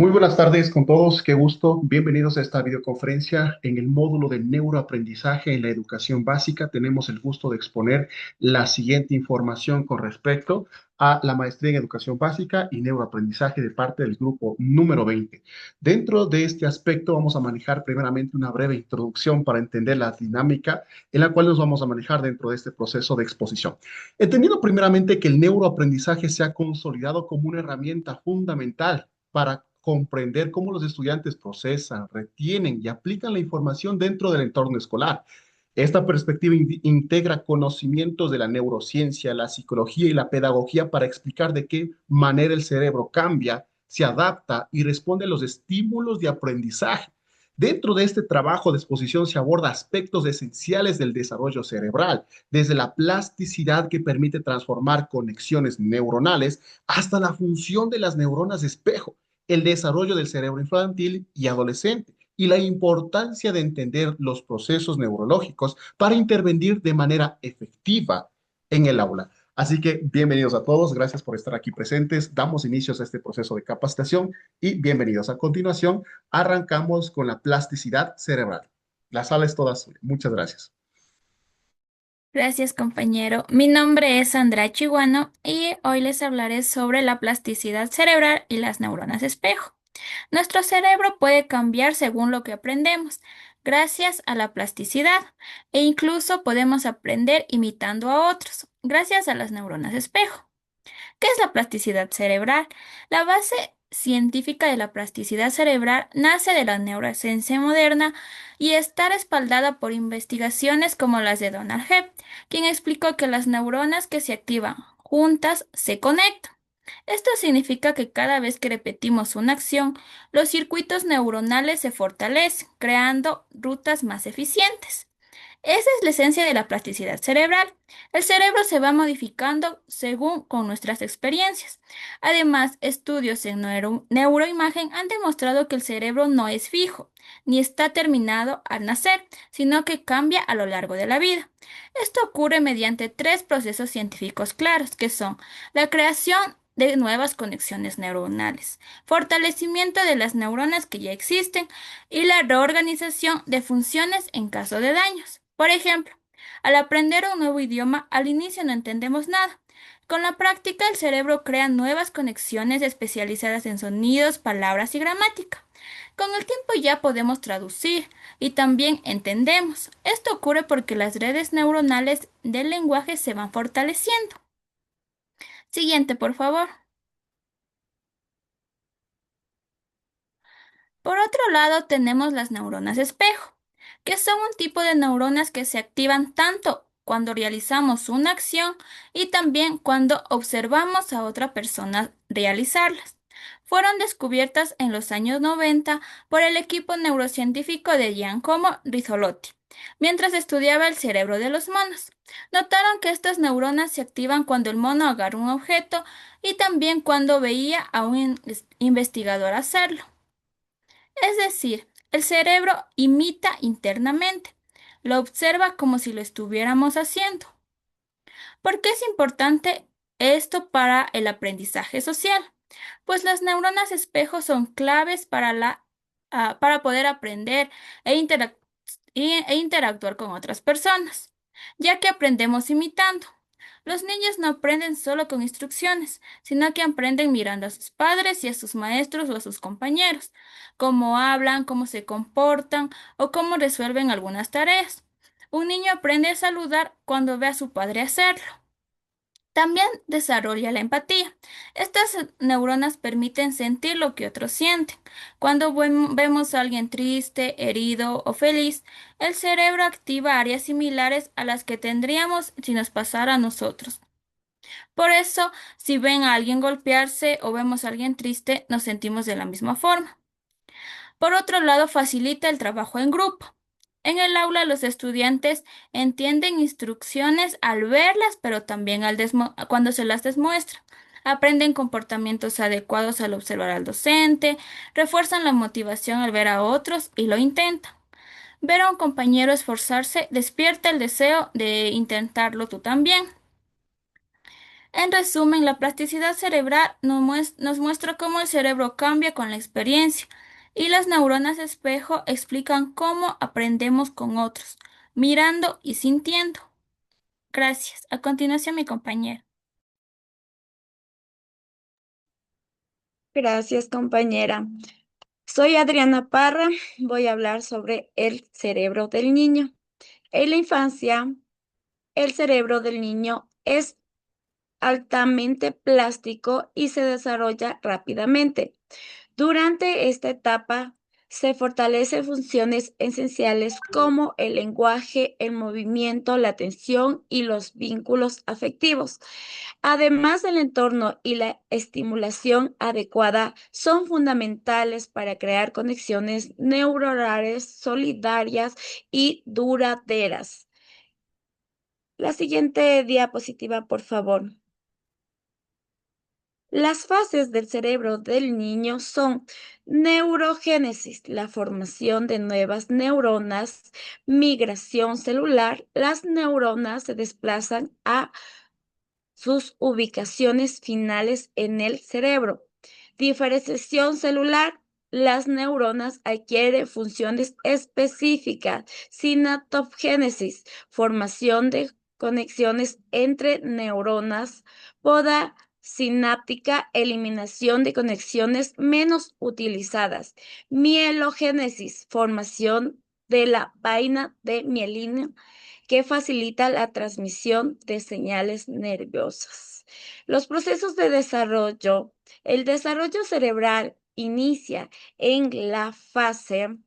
Muy buenas tardes con todos, qué gusto. Bienvenidos a esta videoconferencia en el módulo de neuroaprendizaje en la educación básica. Tenemos el gusto de exponer la siguiente información con respecto a la maestría en educación básica y neuroaprendizaje de parte del grupo número 20. Dentro de este aspecto vamos a manejar primeramente una breve introducción para entender la dinámica en la cual nos vamos a manejar dentro de este proceso de exposición. Entendiendo primeramente que el neuroaprendizaje se ha consolidado como una herramienta fundamental para comprender cómo los estudiantes procesan, retienen y aplican la información dentro del entorno escolar. Esta perspectiva integra conocimientos de la neurociencia, la psicología y la pedagogía para explicar de qué manera el cerebro cambia, se adapta y responde a los estímulos de aprendizaje. Dentro de este trabajo de exposición se aborda aspectos esenciales del desarrollo cerebral, desde la plasticidad que permite transformar conexiones neuronales hasta la función de las neuronas espejo, el desarrollo del cerebro infantil y adolescente y la importancia de entender los procesos neurológicos para intervenir de manera efectiva en el aula. Así que bienvenidos a todos, gracias por estar aquí presentes. Damos inicios a este proceso de capacitación y bienvenidos. A continuación, arrancamos con la plasticidad cerebral. La sala es toda suya. Muchas gracias. Gracias, compañero. Mi nombre es Andrea Chiguano y hoy les hablaré sobre la plasticidad cerebral y las neuronas espejo. Nuestro cerebro puede cambiar según lo que aprendemos, gracias a la plasticidad, e incluso podemos aprender imitando a otros, gracias a las neuronas espejo. ¿Qué es la plasticidad cerebral? La base científica de la plasticidad cerebral nace de la neurociencia moderna y está respaldada por investigaciones como las de Donald Hebb, quien explicó que las neuronas que se activan juntas se conectan. Esto significa que cada vez que repetimos una acción, los circuitos neuronales se fortalecen, creando rutas más eficientes. Esa es la esencia de la plasticidad cerebral. El cerebro se va modificando según con nuestras experiencias. Además, estudios en neuroimagen han demostrado que el cerebro no es fijo, ni está terminado al nacer, sino que cambia a lo largo de la vida. Esto ocurre mediante tres procesos científicos claros, que son la creación de nuevas conexiones neuronales, fortalecimiento de las neuronas que ya existen y la reorganización de funciones en caso de daños. Por ejemplo, al aprender un nuevo idioma, al inicio no entendemos nada. Con la práctica, el cerebro crea nuevas conexiones especializadas en sonidos, palabras y gramática. Con el tiempo ya podemos traducir y también entendemos. Esto ocurre porque las redes neuronales del lenguaje se van fortaleciendo. Siguiente, por favor. Por otro lado, tenemos las neuronas espejo, que son un tipo de neuronas que se activan tanto cuando realizamos una acción y también cuando observamos a otra persona realizarlas. Fueron descubiertas en los años 90 por el equipo neurocientífico de Giacomo Rizzolotti, mientras estudiaba el cerebro de los monos. Notaron que estas neuronas se activan cuando el mono agarra un objeto y también cuando veía a un investigador hacerlo. Es decir, el cerebro imita internamente, lo observa como si lo estuviéramos haciendo. ¿Por qué es importante esto para el aprendizaje social? Pues las neuronas espejo son claves para poder aprender e, e interactuar con otras personas, ya que aprendemos imitando. Los niños no aprenden solo con instrucciones, sino que aprenden mirando a sus padres y a sus maestros o a sus compañeros, cómo hablan, cómo se comportan o cómo resuelven algunas tareas. Un niño aprende a saludar cuando ve a su padre hacerlo. También desarrolla la empatía. Estas neuronas permiten sentir lo que otros sienten. Cuando vemos a alguien triste, herido o feliz, el cerebro activa áreas similares a las que tendríamos si nos pasara a nosotros. Por eso, si ven a alguien golpearse o vemos a alguien triste, nos sentimos de la misma forma. Por otro lado, facilita el trabajo en grupo. En el aula, los estudiantes entienden instrucciones al verlas, pero también cuando se las demuestran. Aprenden comportamientos adecuados al observar al docente, refuerzan la motivación al ver a otros y lo intentan. Ver a un compañero esforzarse despierta el deseo de intentarlo tú también. En resumen, la plasticidad cerebral nos muestra cómo el cerebro cambia con la experiencia y las neuronas espejo explican cómo aprendemos con otros, mirando y sintiendo. Gracias. A continuación, mi compañero. Gracias, compañera. Soy Adriana Parra. Voy a hablar sobre el cerebro del niño. En la infancia, el cerebro del niño es altamente plástico y se desarrolla rápidamente. Durante esta etapa, se fortalecen funciones esenciales como el lenguaje, el movimiento, la atención y los vínculos afectivos. Además, el entorno y la estimulación adecuada son fundamentales para crear conexiones neuronales solidarias y duraderas. La siguiente diapositiva, por favor. Las fases del cerebro del niño son neurogénesis, la formación de nuevas neuronas, migración celular. Las neuronas se desplazan a sus ubicaciones finales en el cerebro. Diferenciación celular. Las neuronas adquieren funciones específicas. Sinaptogénesis, formación de conexiones entre neuronas. Poda sináptica, eliminación de conexiones menos utilizadas. Mielogénesis, formación de la vaina de mielina que facilita la transmisión de señales nerviosas. Los procesos de desarrollo. El desarrollo cerebral inicia en la fase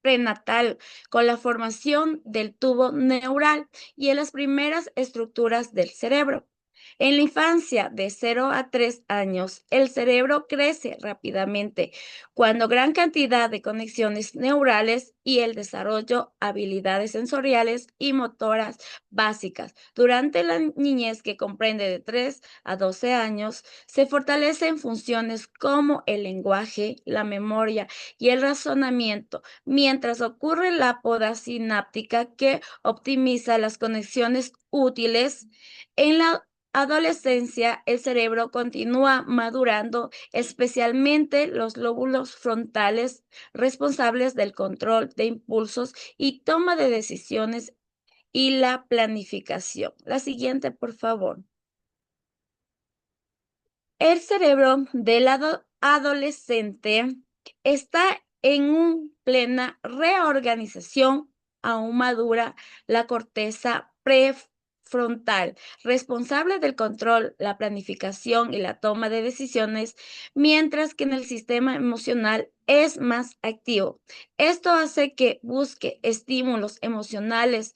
prenatal con la formación del tubo neural y en las primeras estructuras del cerebro. En la infancia, de 0 a 3 años, el cerebro crece rápidamente cuando gran cantidad de conexiones neurales y el desarrollo habilidades sensoriales y motoras básicas. Durante la niñez, que comprende de 3 a 12 años, se fortalecen funciones como el lenguaje, la memoria y el razonamiento, mientras ocurre la poda sináptica que optimiza las conexiones útiles. En la adolescencia, el cerebro continúa madurando, especialmente los lóbulos frontales responsables del control de impulsos y toma de decisiones y la planificación. La siguiente, por favor. El cerebro del adolescente está en una plena reorganización. Aún madura la corteza prefrontal, responsable del control, la planificación y la toma de decisiones, mientras que en el sistema emocional es más activo. Esto hace que busque estímulos emocionales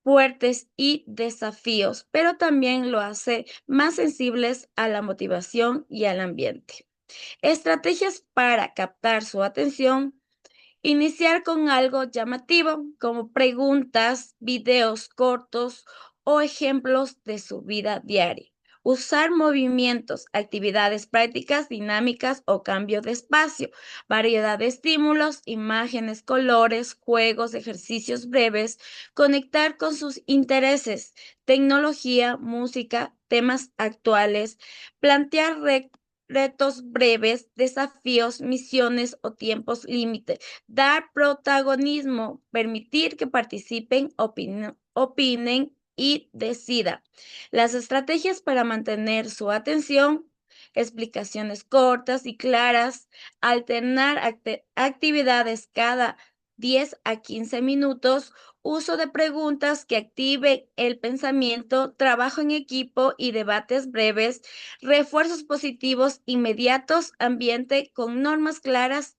fuertes y desafíos, pero también lo hace más sensibles a la motivación y al ambiente. Estrategias para captar su atención. Iniciar con algo llamativo, como preguntas, videos cortos o ejemplos de su vida diaria. Usar movimientos, actividades prácticas, dinámicas o cambio de espacio. Variedad de estímulos, imágenes, colores, juegos, ejercicios breves. Conectar con sus intereses, tecnología, música, temas actuales. Plantear retos breves, desafíos, misiones o tiempos límite. Dar protagonismo, permitir que participen, opinen y decidan. Las estrategias para mantener su atención: explicaciones cortas y claras, alternar actividades cada 10 a 15 minutos, uso de preguntas que activen el pensamiento, trabajo en equipo y debates breves, refuerzos positivos inmediatos, ambiente con normas claras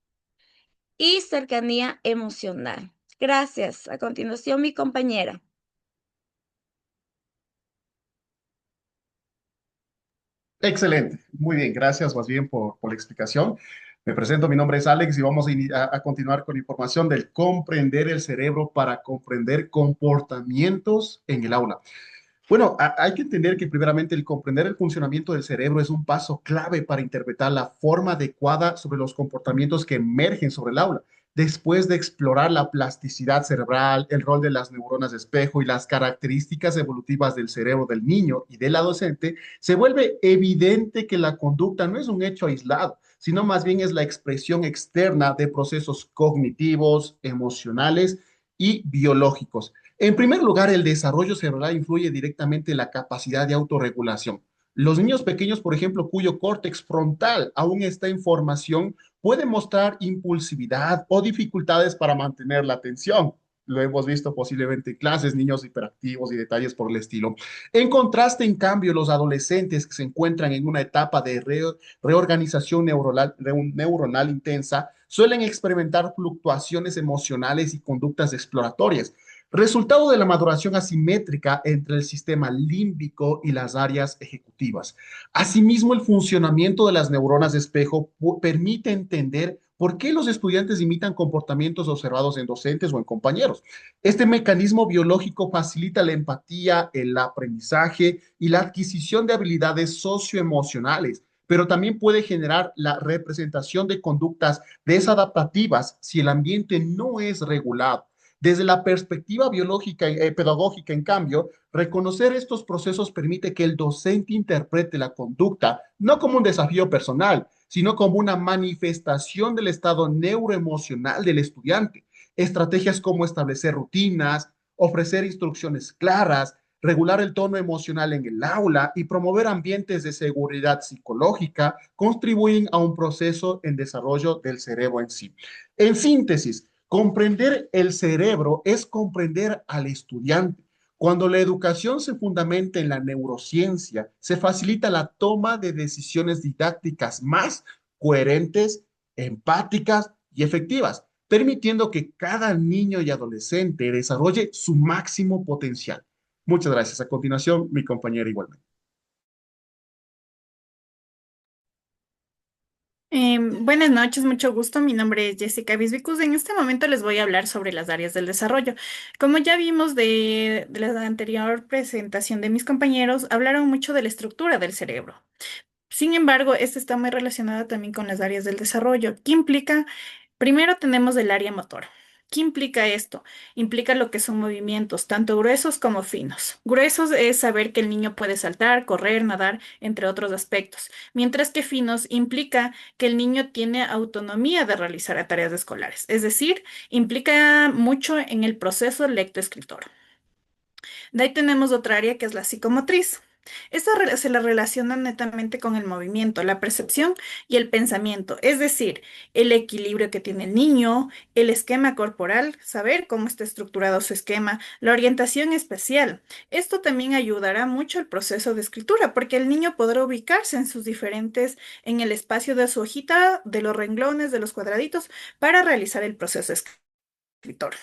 y cercanía emocional. Gracias. A continuación, mi compañera. Excelente, muy bien, gracias más bien por la explicación. Me presento, mi nombre es Alex y vamos a continuar con información del comprender el cerebro para comprender comportamientos en el aula. Bueno, hay que entender que primeramente el comprender el funcionamiento del cerebro es un paso clave para interpretar la forma adecuada sobre los comportamientos que emergen sobre el aula. después de explorar la plasticidad cerebral, el rol de las neuronas de espejo y las características evolutivas del cerebro del niño y del adolescente, se vuelve evidente que la conducta no es un hecho aislado, sino más bien es la expresión externa de procesos cognitivos, emocionales y biológicos. En primer lugar, el desarrollo cerebral influye directamente en la capacidad de autorregulación. Los niños pequeños, por ejemplo, cuyo córtex frontal aún está en formación, pueden mostrar impulsividad o dificultades para mantener la atención. Lo hemos visto posiblemente en clases, niños hiperactivos y detalles por el estilo. En contraste, en cambio, los adolescentes que se encuentran en una etapa de reorganización neuronal intensa suelen experimentar fluctuaciones emocionales y conductas exploratorias, resultado de la maduración asimétrica entre el sistema límbico y las áreas ejecutivas. Asimismo, el funcionamiento de las neuronas de espejo permite entender por qué los estudiantes imitan comportamientos observados en docentes o en compañeros. Este mecanismo biológico facilita la empatía, el aprendizaje y la adquisición de habilidades socioemocionales, pero también puede generar la representación de conductas desadaptativas si el ambiente no es regulado. Desde la perspectiva biológica, pedagógica, en cambio, reconocer estos procesos permite que el docente interprete la conducta no como un desafío personal, sino como una manifestación del estado neuroemocional del estudiante. Estrategias como establecer rutinas, ofrecer instrucciones claras, regular el tono emocional en el aula y promover ambientes de seguridad psicológica contribuyen a un proceso en desarrollo del cerebro en sí. En síntesis, comprender el cerebro es comprender al estudiante. Cuando la educación se fundamenta en la neurociencia, se facilita la toma de decisiones didácticas más coherentes, empáticas y efectivas, permitiendo que cada niño y adolescente desarrolle su máximo potencial. Muchas gracias. A continuación, mi compañera igualmente. Buenas noches, mucho gusto. Mi nombre es Jessica Bisbicus. En este momento les voy a hablar sobre las áreas del desarrollo. Como ya vimos de la anterior presentación de mis compañeros, hablaron mucho de la estructura del cerebro. Sin embargo, esta está muy relacionada también con las áreas del desarrollo. ¿Qué implica? Primero tenemos el área motora. ¿Qué implica esto? Implica lo que son movimientos, tanto gruesos como finos. Gruesos es saber que el niño puede saltar, correr, nadar, entre otros aspectos, mientras que finos implica que el niño tiene autonomía de realizar tareas escolares, es decir, implica mucho en el proceso lectoescritor. De ahí tenemos otra área que es la psicomotriz. Se la relaciona netamente con el movimiento, la percepción y el pensamiento, es decir, el equilibrio que tiene el niño, el esquema corporal, saber cómo está estructurado su esquema, la orientación espacial. Esto también ayudará mucho al proceso de escritura, porque el niño podrá ubicarse en sus diferentes, en el espacio de su hojita, de los renglones, de los cuadraditos, para realizar el proceso escritor.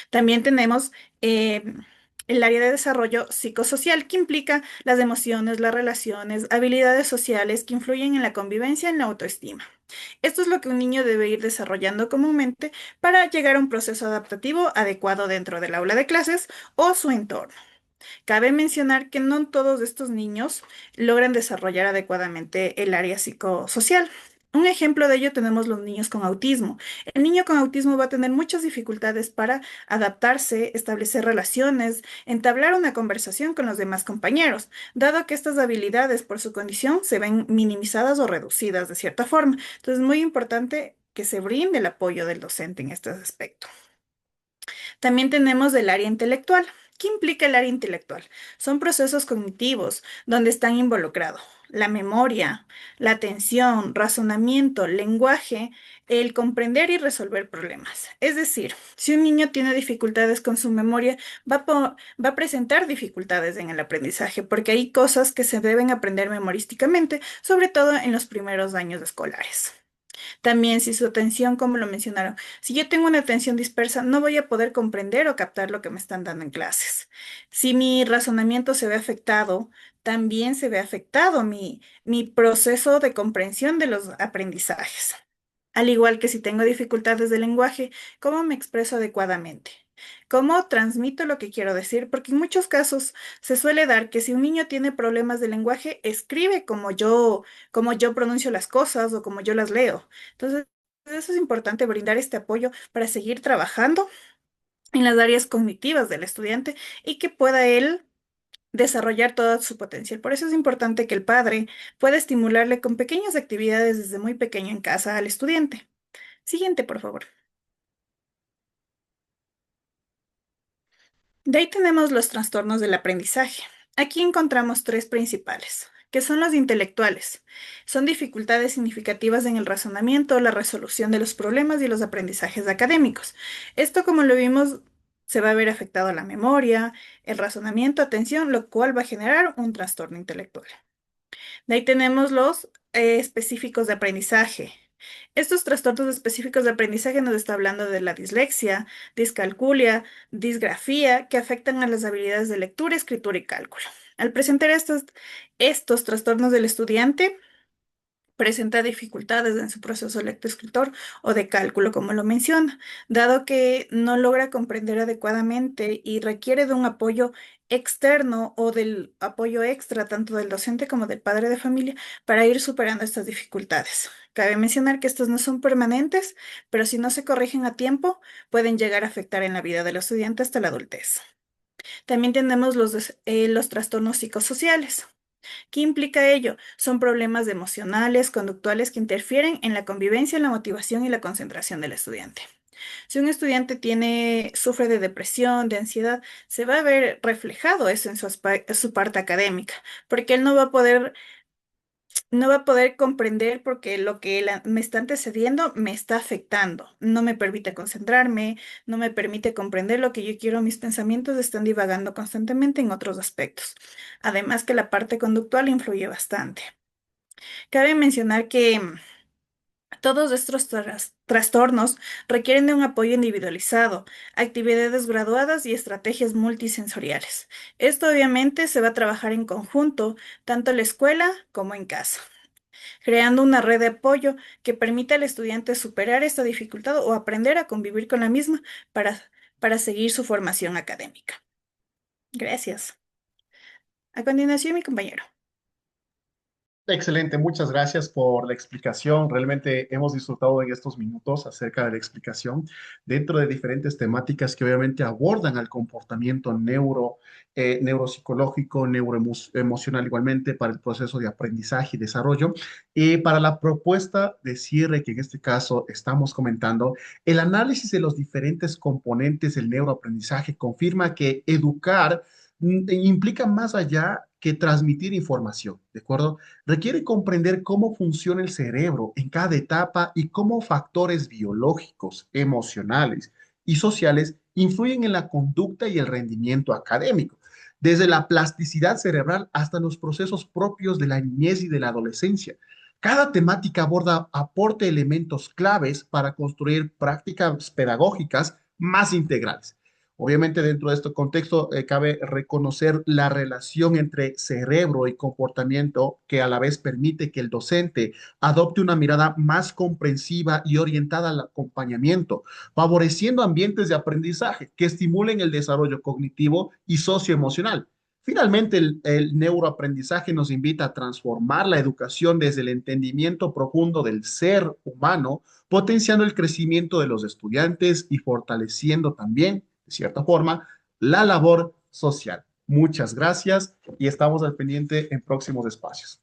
También tenemos el área de desarrollo psicosocial, que implica las emociones, las relaciones, habilidades sociales que influyen en la convivencia y en la autoestima. Esto es lo que un niño debe ir desarrollando comúnmente para llegar a un proceso adaptativo adecuado dentro del aula de clases o su entorno. Cabe mencionar que no todos estos niños logran desarrollar adecuadamente el área psicosocial. Un ejemplo de ello tenemos los niños con autismo. El niño con autismo va a tener muchas dificultades para adaptarse, establecer relaciones, entablar una conversación con los demás compañeros, dado que estas habilidades por su condición se ven minimizadas o reducidas de cierta forma. Entonces es muy importante que se brinde el apoyo del docente en este aspecto. También tenemos el área intelectual. ¿Qué implica el área intelectual? Son procesos cognitivos donde están involucrados la memoria, la atención, razonamiento, lenguaje, el comprender y resolver problemas. Es decir, si un niño tiene dificultades con su memoria, va a presentar dificultades en el aprendizaje, porque hay cosas que se deben aprender memorísticamente, sobre todo en los primeros años escolares. También si su atención, como lo mencionaron, si yo tengo una atención dispersa, no voy a poder comprender o captar lo que me están dando en clases. Si mi razonamiento se ve afectado, también se ve afectado mi proceso de comprensión de los aprendizajes. Al igual que si tengo dificultades de lenguaje, ¿cómo me expreso adecuadamente? ¿Cómo transmito lo que quiero decir? Porque en muchos casos se suele dar que si un niño tiene problemas de lenguaje, escribe como yo pronuncio las cosas o como yo las leo. Entonces, eso es importante brindar este apoyo para seguir trabajando en las áreas cognitivas del estudiante y que pueda él desarrollar todo su potencial. Por eso es importante que el padre pueda estimularle con pequeñas actividades desde muy pequeño en casa al estudiante. Siguiente, por favor. De ahí tenemos los trastornos del aprendizaje. Aquí encontramos tres principales, que son los intelectuales. Son dificultades significativas en el razonamiento, la resolución de los problemas y los aprendizajes académicos. Esto, como lo vimos, se va a ver afectado la memoria, el razonamiento, atención, lo cual va a generar un trastorno intelectual. De ahí tenemos los específicos de aprendizaje. Estos trastornos específicos de aprendizaje nos está hablando de la dislexia, discalculia, disgrafía, que afectan a las habilidades de lectura, escritura y cálculo. Al presentar estos trastornos del estudiante, presenta dificultades en su proceso lectoescritor o de cálculo, como lo menciona, dado que no logra comprender adecuadamente y requiere de un apoyo externo o del apoyo extra, tanto del docente como del padre de familia, para ir superando estas dificultades. Cabe mencionar que estos no son permanentes, pero si no se corrigen a tiempo, pueden llegar a afectar en la vida del estudiante hasta la adultez. También tenemos los trastornos psicosociales. ¿Qué implica ello? Son problemas emocionales, conductuales que interfieren en la convivencia, la motivación y la concentración del estudiante. Si un estudiante sufre de depresión, de ansiedad, se va a ver reflejado eso en su parte académica, porque él no va a poder comprender porque lo que me está antecediendo me está afectando, no me permite concentrarme, no me permite comprender lo que yo quiero, mis pensamientos están divagando constantemente en otros aspectos. Además que la parte conductual influye bastante. Cabe mencionar que todos estos trastornos requieren de un apoyo individualizado, actividades graduadas y estrategias multisensoriales. Esto obviamente se va a trabajar en conjunto, tanto en la escuela como en casa, creando una red de apoyo que permita al estudiante superar esta dificultad o aprender a convivir con la misma para seguir su formación académica. Gracias. A continuación, mi compañero. Excelente, muchas gracias por la explicación. Realmente hemos disfrutado en estos minutos acerca de la explicación dentro de diferentes temáticas que obviamente abordan al comportamiento neuropsicológico, neuroemocional igualmente para el proceso de aprendizaje y desarrollo. Y para la propuesta de cierre que en este caso estamos comentando, el análisis de los diferentes componentes del neuroaprendizaje confirma que educar implica más allá que transmitir información, ¿de acuerdo? Requiere comprender cómo funciona el cerebro en cada etapa y cómo factores biológicos, emocionales y sociales influyen en la conducta y el rendimiento académico, desde la plasticidad cerebral hasta los procesos propios de la niñez y de la adolescencia. Cada temática aporta elementos claves para construir prácticas pedagógicas más integrales. Obviamente, dentro de este contexto, cabe reconocer la relación entre cerebro y comportamiento que a la vez permite que el docente adopte una mirada más comprensiva y orientada al acompañamiento, favoreciendo ambientes de aprendizaje que estimulen el desarrollo cognitivo y socioemocional. Finalmente, el neuroaprendizaje nos invita a transformar la educación desde el entendimiento profundo del ser humano, potenciando el crecimiento de los estudiantes y fortaleciendo también de cierta forma, la labor social. Muchas gracias y estamos al pendiente en próximos espacios.